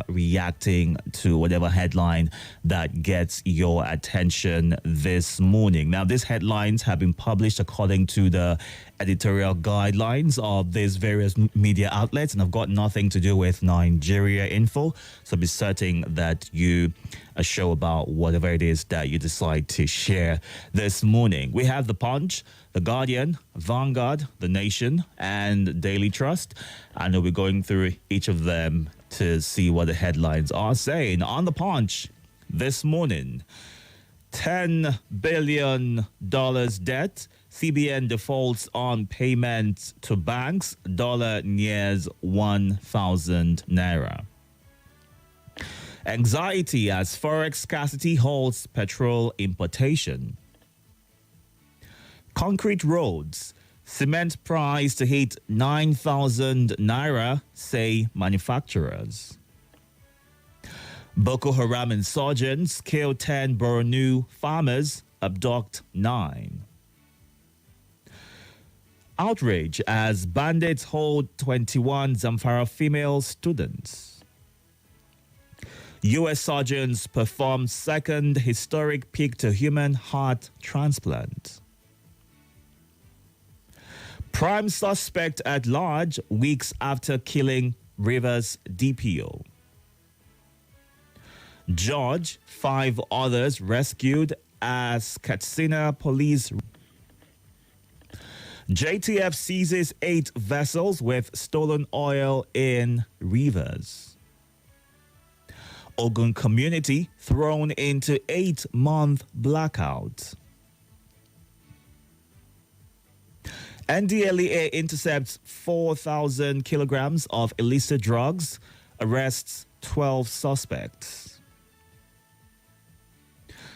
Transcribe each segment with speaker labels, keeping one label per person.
Speaker 1: reacting to whatever headline that gets your attention this morning. Now, these headlines have been published according to the editorial guidelines of these various media outlets and have got nothing to do with Nigeria Info. So be certain that you show about whatever it is that you decide to share this morning. We have The Punch, The Guardian, Vanguard, The Nation, and Daily Trust. And we'll be going through each of them to see what the headlines are saying. On The Punch this morning, $10 billion debt. CBN defaults on payments to banks. Dollar nears 1,000 naira. Anxiety as forex scarcity halts petrol importation. Concrete roads. Cement price to hit 9,000 naira, say manufacturers. Boko Haram insurgents kill 10 Borno farmers, abduct 9. Outrage as bandits hold 21 Zamfara female students. U.S. surgeons perform second historic peak to human heart transplant. Prime suspect at large weeks after killing Rivers DPO. George, 5 others rescued as Katsina police. JTF seizes 8 vessels with stolen oil in rivers. Ogun community thrown into 8-month blackout. NDLEA intercepts 4,000 kilograms of illicit drugs, arrests 12 suspects.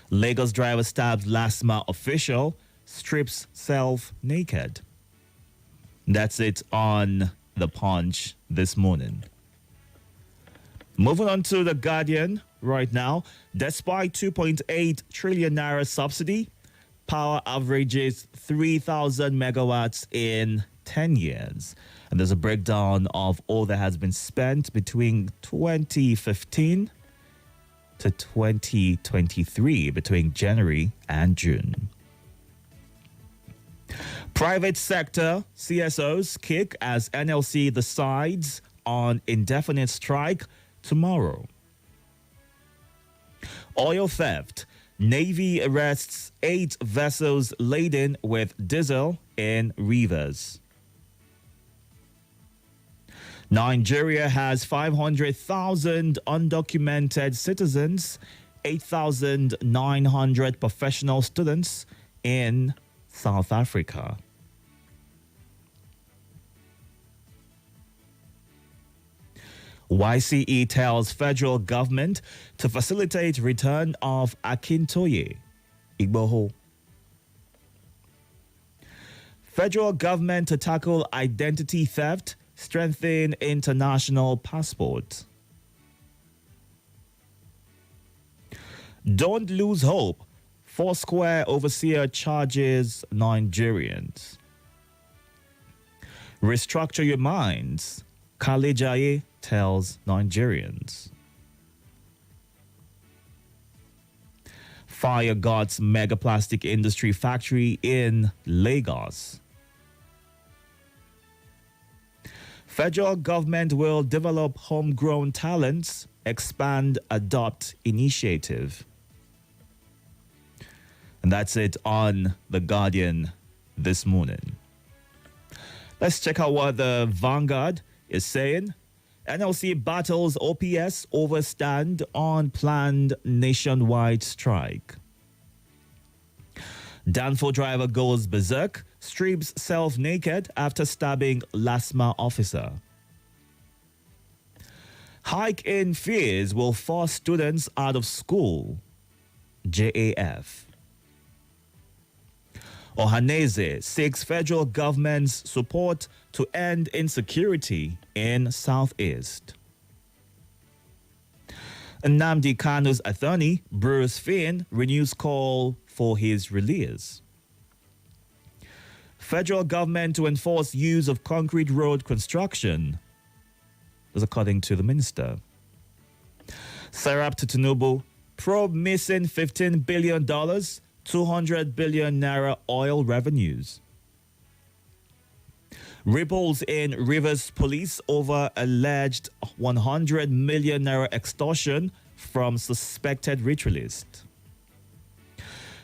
Speaker 1: Lagos driver stabs LASMA official, strips self naked. That's it on The Punch this morning. Moving on to The Guardian right now. Despite 2.8 trillion naira subsidy, power averages 3,000 megawatts in 10 years. And there's a breakdown of all that has been spent between 2015 to 2023, between January and June. Private sector CSOs kick as NLC decides on indefinite strike tomorrow. Oil theft. Navy arrests 8 vessels laden with diesel in rivers. Nigeria has 500,000 undocumented citizens, 8,900 professional students in South Africa. YCE tells federal government to facilitate return of Akintoye, Igboho. Federal government to tackle identity theft, strengthen international passport. Don't lose hope. Foursquare overseer charges Nigerians. Restructure your minds. Kalejaye tells Nigerians. Fire guards mega plastic industry factory in Lagos. Federal government will develop homegrown talents, expand, adopt initiative. And that's it on The Guardian this morning. Let's check out what the Vanguard is saying. NLC battles OPS over stand on planned nationwide strike. Danfo driver goes berserk, strips self naked after stabbing LASMA officer. Hike in fees will force students out of school. JAF. Ohaneze seeks federal government's support to end insecurity in Southeast. Nnamdi Kanu's attorney, Bruce Finn, renews call for his release. Federal government to enforce use of concrete road construction. That's according to the minister. Serap to Tinubu, probe missing $15 billion, 200 billion naira oil revenues. Ripples in Rivers police over alleged 100 million naira extortion from suspected ritualist.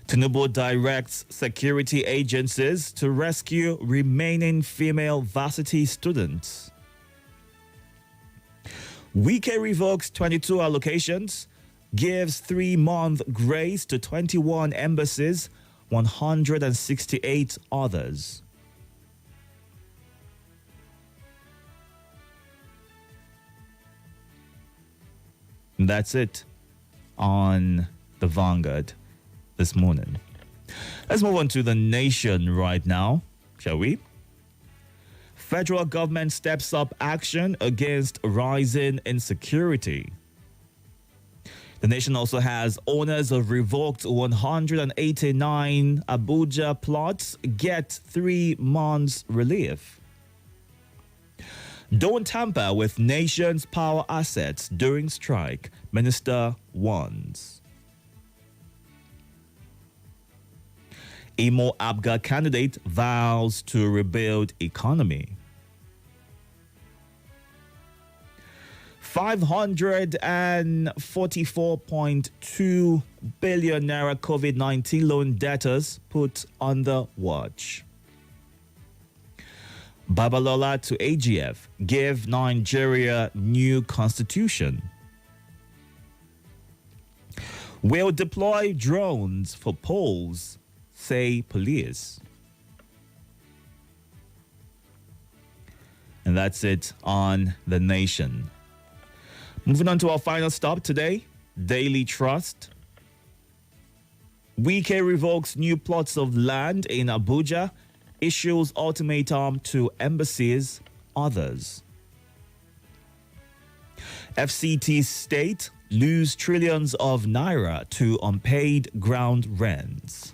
Speaker 1: Tinubu directs security agencies to rescue remaining female varsity students. Wike revokes 22 allocations, gives 3-month grace to 21 embassies, 168 others. And that's it on the Vanguard this morning. Let's move on to the Nation right now, shall we? Federal government steps up action against rising insecurity. The Nation also has owners of revoked 189 Abuja plots get 3 months relief. Don't tamper with nation's power assets during strike, Minister warns. Imo Abga candidate vows to rebuild economy. 544.2 billion naira COVID-19 loan debtors put under watch. Babalola to AGF, give Nigeria new constitution. Will deploy drones for polls, say police. And that's it on the Nation. Moving on to our final stop today, Daily Trust. Wike revokes new plots of land in Abuja, issues ultimatum to embassies, others. FCT state lose trillions of naira to unpaid ground rents.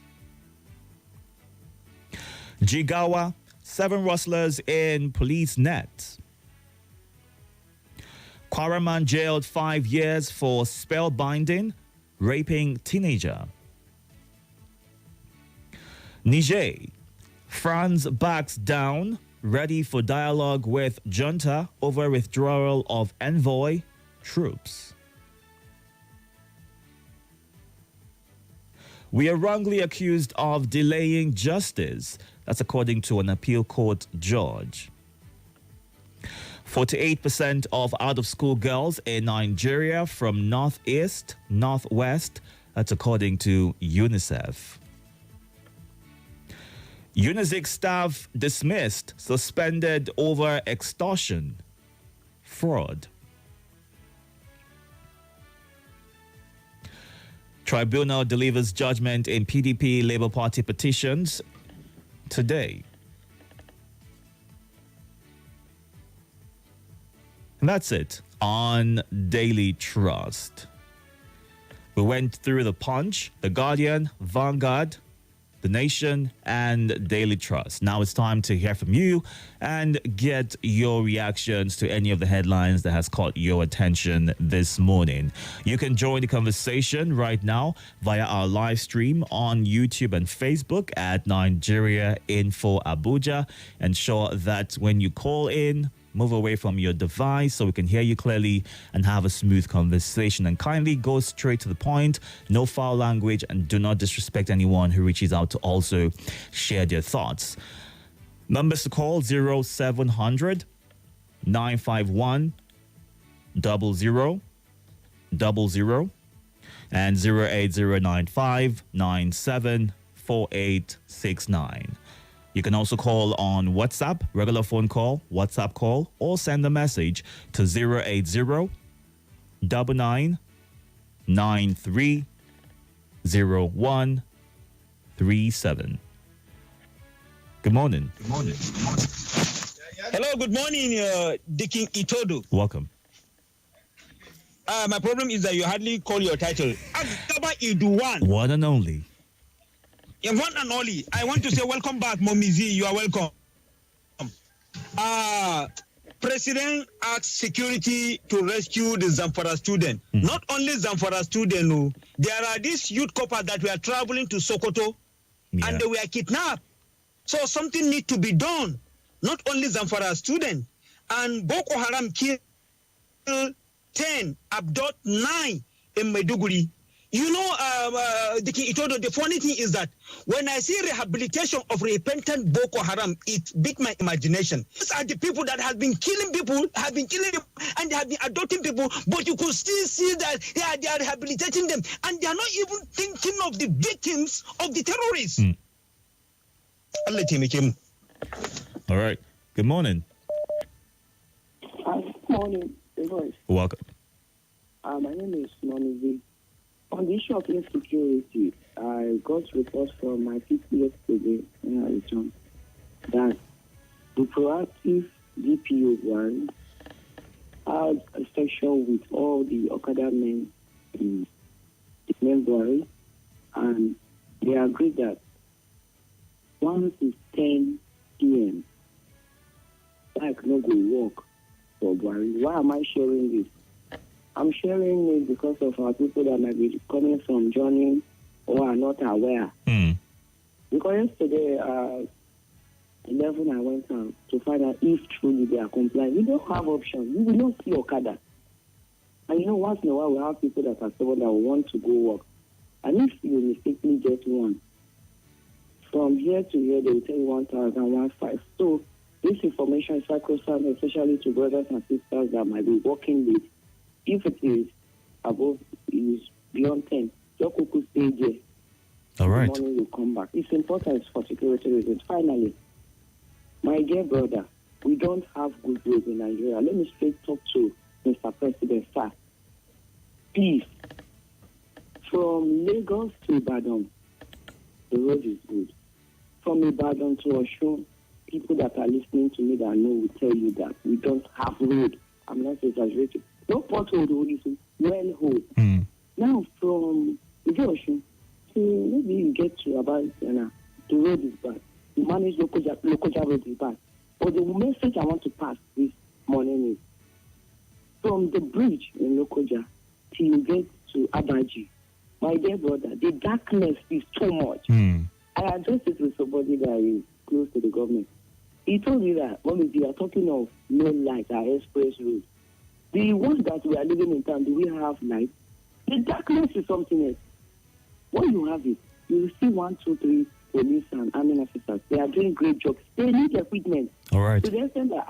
Speaker 1: Jigawa, 7 rustlers in police net. Kwaraman jailed 5 years for spellbinding, raping teenager. Niger, France backs down, ready for dialogue with junta over withdrawal of envoy troops. We are wrongly accused of delaying justice. That's according to an appeal court judge. 48% of out-of-school girls in Nigeria from northeast, northwest. That's according to UNICEF. Unizik staff dismissed, suspended over extortion, fraud. Tribunal delivers judgment in PDP Labour Party petitions today. And that's it on Daily Trust. We went through the Punch, the Guardian, Vanguard, the Nation, and Daily Trust. Now it's time to hear from you and get your reactions to any of the headlines that has caught your attention this morning. You can join the conversation right now via our live stream on YouTube and Facebook at Nigeria Info Abuja. Ensure that when you call in, move away from your device so we can hear you clearly and have a smooth conversation. And kindly go straight to the point, no foul language, and do not disrespect anyone who reaches out to also share their thoughts. Numbers to call 0700 951 0000 and 08095 974869. You can also call on WhatsApp, regular phone call, WhatsApp call, or send a message to 080 99 93 0137. Good morning.
Speaker 2: Good morning. Hello, good morning, Dicking Itodo.
Speaker 1: Welcome.
Speaker 2: My problem is that you hardly call your title. Agaba Iduwan.
Speaker 1: One and only.
Speaker 2: Yeah, one and only. I want to say welcome back, Mommy Z. You are welcome. President asked security to rescue the Zamfara student. Not only Zamfara student, no, there are these youth couples that were traveling to Sokoto and they were kidnapped. So something needs to be done. Not only Zamfara student. And Boko Haram killed 10, abduct 9 in Maiduguri. You know, Itodo, the funny thing is that when I see rehabilitation of repentant Boko Haram, it beat my imagination. These are the people that have been killing people, and they have been adopting people, but you could still see that they are rehabilitating them, and they are not even thinking of the victims of the terrorists. I'll let him.
Speaker 1: All right. Good morning.
Speaker 3: Good morning.
Speaker 1: Welcome.
Speaker 3: My name is Monizi. On the issue of insecurity, I got reports from my people yesterday when I returned that the proactive DPO one had a section with all the Okada men in the main Buhari, and they agreed that once it's 10 p.m., I can go work for Buhari. Why am I sharing this? I'm sharing it because of our people that might be coming from journey or are not aware. Because yesterday, 11, I went out to find out if truly they are compliant. We don't have options. We will not see Okada. And you know, once in a while, we have people that are stubborn that want to go work. And if you mistakenly get one, from here to here, they will tell you 1,015. So this information is sacrosanct, especially to brothers and sisters that might be working late. If it is above, is beyond 10, your cuckoo stay there.
Speaker 1: All right.
Speaker 3: The morning will come back. It's important for security reasons. Finally, my dear brother, we don't have good roads in Nigeria. Let me straight talk to Mr. President, sir. Please, from Lagos to Ibadan, the road is good. From Ibadan to Osun, people that are listening to me that know will tell you that we don't have road. I'm not exaggerating. No pothole road is well hold. Now from Osun to maybe you get to about the road is bad. You manage local road is bad. But the message I want to pass this morning is from the bridge in Lokoja till you get to Abaji, my dear brother, the darkness is too much. I addressed it with somebody that is close to the government. He told me that when we are talking of no light, our express roads, the ones that we are living in town, do we have light? The darkness is something else. When you have it, you will see 1, 2, 3 police and army officers. They are doing great jobs. They need equipment.
Speaker 1: All right.
Speaker 3: To the extent that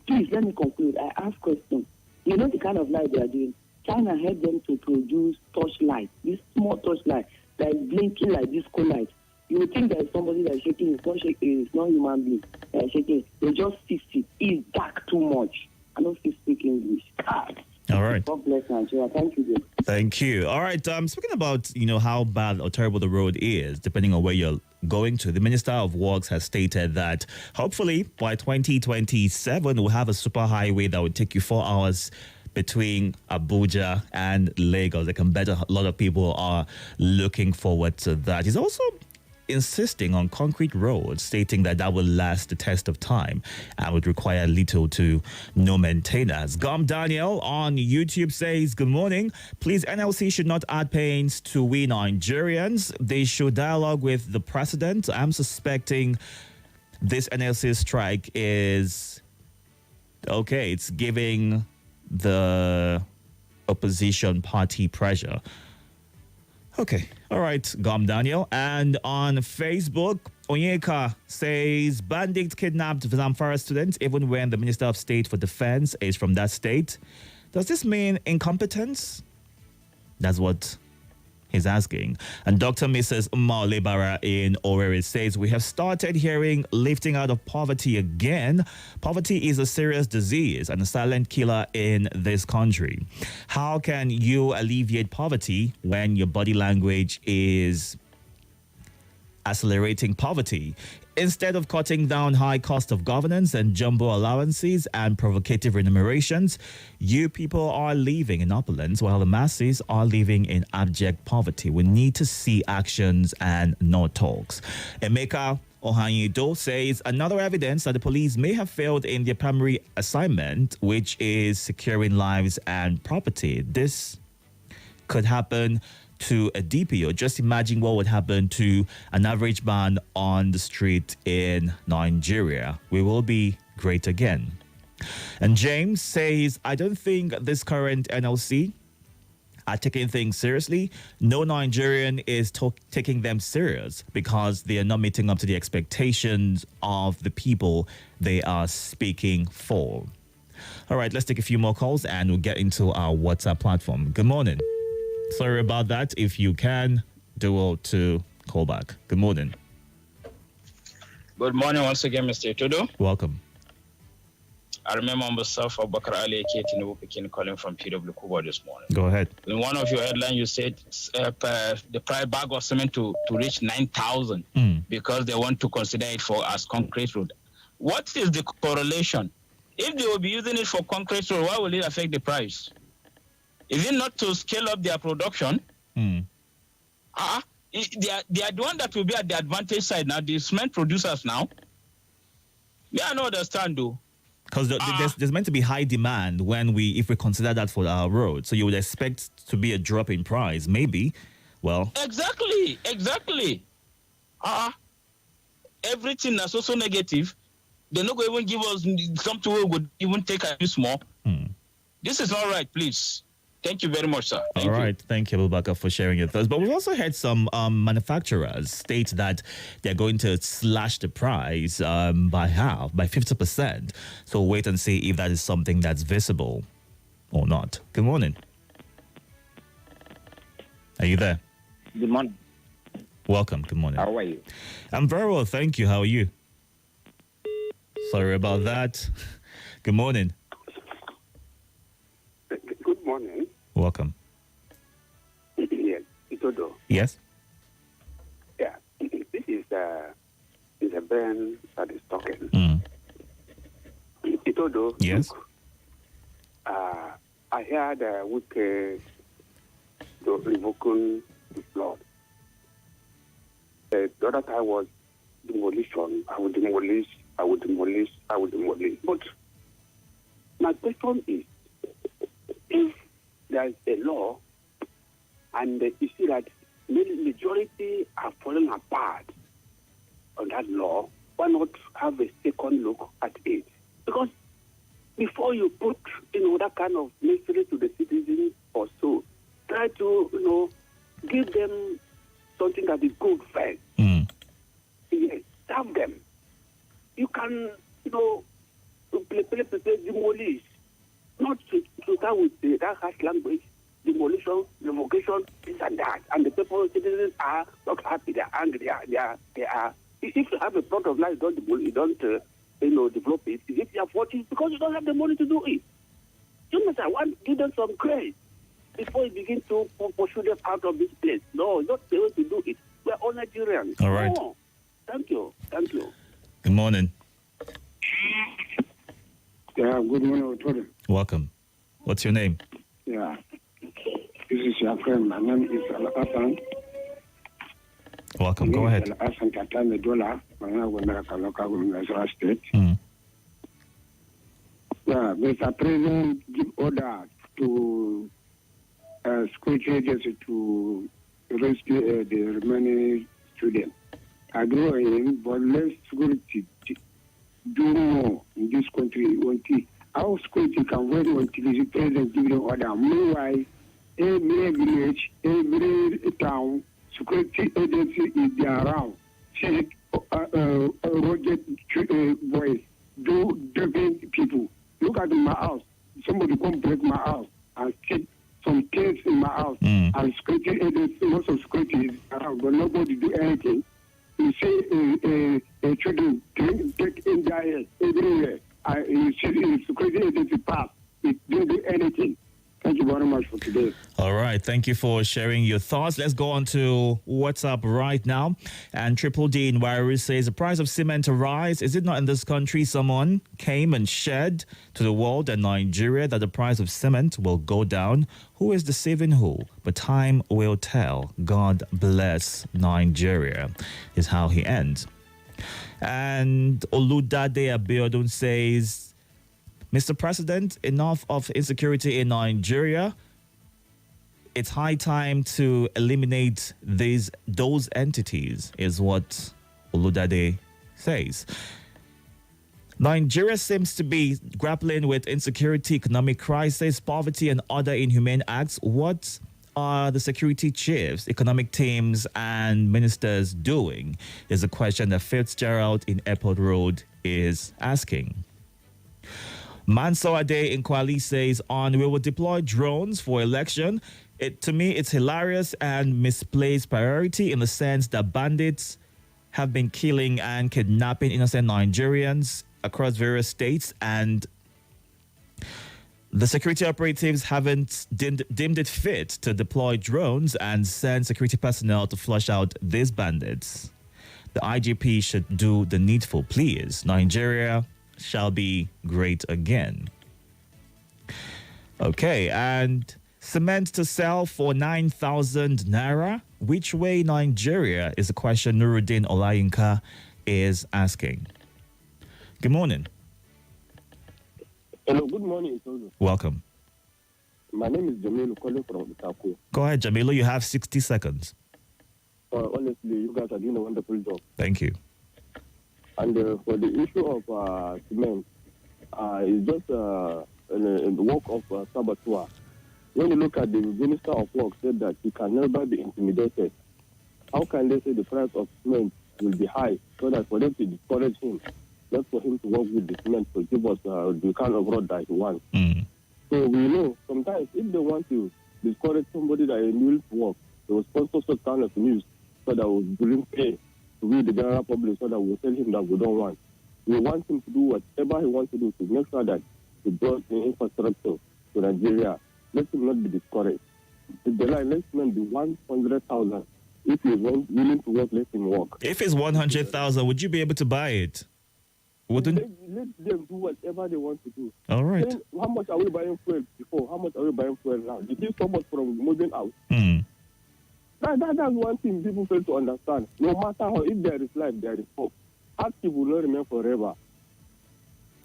Speaker 3: please let me conclude. I ask questions. You know the kind of light they are doing. China helped them to produce torchlight, this small torchlight that is blinking like disco light. You would think that somebody that is shaking. It's not shaking. It's not human being that is shaking. They just fix it. It's dark too much. I don't speak English. God.
Speaker 1: All right.
Speaker 3: God bless Nigeria. Thank you.
Speaker 1: Thank you. All right. Speaking about, how bad or terrible the road is, depending on where you're going to, the Minister of Works has stated that hopefully by 2027, we'll have a super highway that would take you 4 hours between Abuja and Lagos. I can bet a lot of people are looking forward to that. He's also insisting on concrete roads, stating that will last the test of time and would require little to no maintenance. Gum Daniel on YouTube says, good morning. Please, NLC should not add pains to we Nigerians. They should dialogue with the president. I'm suspecting this NLC strike is, it's giving the opposition party pressure. Okay. All right, Gom Daniel. And on Facebook, Onyeka says, bandits kidnapped Zamfara students even when the Minister of State for Defense is from that state. Does this mean incompetence? That's what he's asking. And Dr. Mrs. Umar Lebara in Owerri says, we have started hearing lifting out of poverty again. Poverty is a serious disease and a silent killer in this country. How can you alleviate poverty when your body language is accelerating poverty? Instead of cutting down high cost of governance and jumbo allowances and provocative remunerations, you people are living in opulence while the masses are living in abject poverty. We need to see actions and not talks. Emeka Itodo says another evidence that the police may have failed in their primary assignment, which is securing lives and property. This could happen to a DPO. Just imagine what would happen to an average man on the street in Nigeria. We will be great again. And James says, I don't think this current NLC are taking things seriously. No Nigerian is taking them serious because they are not meeting up to the expectations of the people they are speaking for. All right, let's take a few more calls and we'll get into our WhatsApp platform. Good morning. Sorry about that. If you can, do well to call back. Good morning.
Speaker 4: Good morning once again, Mr. Itodo.
Speaker 1: Welcome.
Speaker 4: I remember myself, Bakar Ali Tinubu Pekin, calling from PW Kuba this morning.
Speaker 1: Go ahead.
Speaker 4: In one of your headlines, you said the price bag of cement to reach 9,000 because they want to consider it for as concrete road. What is the correlation? If they will be using it for concrete road, why will it affect the price? Is it not to scale up their production? They are the one that will be at the advantage side now, the cement producers now. They are not understand though.
Speaker 1: Because there's meant to be high demand if we consider that for our road. So you would expect to be a drop in price, maybe. Well,
Speaker 4: exactly. Everything that's also negative. They're not going to even give us something we would even take a bit more. This is not right, please. Thank you very much, sir.
Speaker 1: All right. Thank you, Abubakar, for sharing your thoughts. But we've also heard some manufacturers state that they're going to slash the price by half, by 50%. So wait and see if that is something that's visible or not. Good morning. Are you there?
Speaker 5: Good morning.
Speaker 1: Welcome. Good morning.
Speaker 5: How are you?
Speaker 1: I'm very well, thank you. How are you? Sorry about that. Good morning.
Speaker 6: Good morning.
Speaker 1: Welcome.
Speaker 6: Yes, Itodo.
Speaker 1: Yes.
Speaker 6: Yeah, this is a Ben that is talking. Itodo.
Speaker 1: Yes.
Speaker 6: Look, I heard Wike revoking the flood. The other time was demolition. I would demolish. But my question is, if there is a law and you see that majority are falling apart on that law, why not have a second look at it? Because before you put that kind of mystery to the citizens or so, try to give them something that is good first. Yes, serve them. You can demolish. Not to start with that harsh language, demolition, revocation, this and that. And the people, citizens are not happy, they're angry, they are. If you have a plot of land, you don't develop it. If you are 40, because you don't have the money to do it. You must give them some credit before you begin to pursue them out of this place. No, not the way to do it. We're all Nigerians.
Speaker 1: All right.
Speaker 6: No. Thank you.
Speaker 1: Good morning.
Speaker 7: Yeah, good morning, Itodo.
Speaker 1: Welcome. What's your name?
Speaker 7: Yeah, this is your friend. My name is Al-Hassan.
Speaker 1: Welcome. Go ahead.
Speaker 7: Al-Hassan Katame Dola, America local government state. Yeah, Mr. President give order to security agency to rescue the remaining students. I agree with him, but let security do more in this country. Our security can wait until the president give the order. Meanwhile, every village, every town, security agency is there around. See, rugged boys, driving people. Look at my house. Somebody come break my house and take some things in my house. And security agency, most of security is around, but nobody do anything. You see children take in their head everywhere. You see the security agency pass. It don't do anything. Thank you very much for today.
Speaker 1: All right. Thank you for sharing your thoughts. Let's go on to WhatsApp right now. And Triple D in Wari says, the price of cement rise. Is it not in this country someone came and shared to the world and Nigeria that the price of cement will go down? Who is deceiving who? But time will tell. God bless Nigeria is how he ends. And Oludade Abiodun says, Mr. President, enough of insecurity in Nigeria. It's high time to eliminate those entities, is what Oludade says. Nigeria seems to be grappling with insecurity, economic crisis, poverty, and other inhumane acts. What are the security chiefs, economic teams, and ministers doing? Is a question that Fitzgerald in Airport Road is asking. Mansour Ade in Kwali says, we will deploy drones for election. To me, it's hilarious and misplaced priority in the sense that bandits have been killing and kidnapping innocent Nigerians across various states, and the security operatives haven't deemed it fit to deploy drones and send security personnel to flush out these bandits. The IGP should do the needful, please. Nigeria shall be great again. Okay, and cement to sell for 9,000 naira. Which way Nigeria is a question Nuruddin Olayinka is asking. Good morning.
Speaker 5: Hello, good morning, Itodo.
Speaker 1: Welcome.
Speaker 5: My name is Jamilu calling from Itaco.
Speaker 1: Go ahead, Jamilu. You have 60 seconds.
Speaker 5: Honestly, you guys are doing a wonderful job.
Speaker 1: Thank you.
Speaker 5: And for the issue of cement, it's just the work of saboteur. When you look at the Minister of Work said that he can never be intimidated. How can they say the price of cement will be high so that for them to discourage him, not for him to work with the cement to give us the kind of road that he wants? So we know sometimes if they want to discourage somebody that is willing to work, they will sponsor such kind of news so that we bring pay to we the general public so that we tell him that we don't want. We want him to do whatever he wants to do to make sure that he builds the infrastructure to Nigeria. Let him not be discouraged. If the line, let him be 100,000. If he is willing to work, let him work.
Speaker 1: If it's 100,000, would you be able to buy it? Wouldn't?
Speaker 5: Let them do whatever they want to do.
Speaker 1: All right.
Speaker 5: Then, how much are we buying fuel before? How much are we buying fuel now? Did you so much from moving out? That's one thing people fail to understand. No matter how, if there is life, there is hope. Active will not remain forever.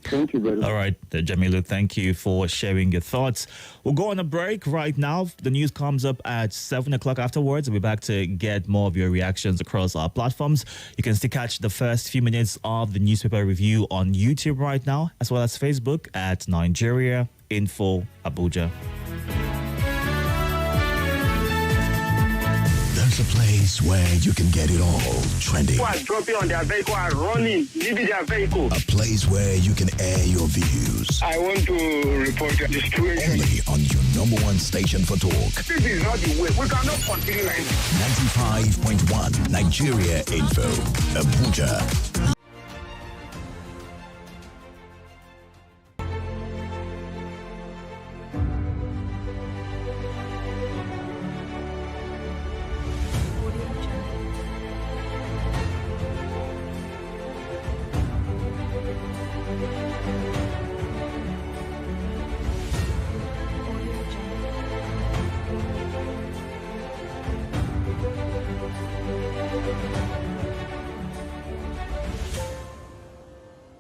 Speaker 5: Thank you very much.
Speaker 1: All right, Jamilu, thank you for sharing your thoughts. We'll go on a break right now. The news comes up at 7 o'clock afterwards. We'll be back to get more of your reactions across our platforms. You can still catch the first few minutes of the newspaper review on YouTube right now, as well as Facebook at Nigeria Info Abuja.
Speaker 8: There's a place where you can get it all trending.
Speaker 6: People are dropping on their vehicle, are running, leaving their vehicle.
Speaker 8: A place where you can air your views.
Speaker 6: I want to report the situation.
Speaker 8: Only on your number one station for talk.
Speaker 6: This is not the way. We cannot continue like this.
Speaker 8: 95.1 Nigeria Info. Abuja.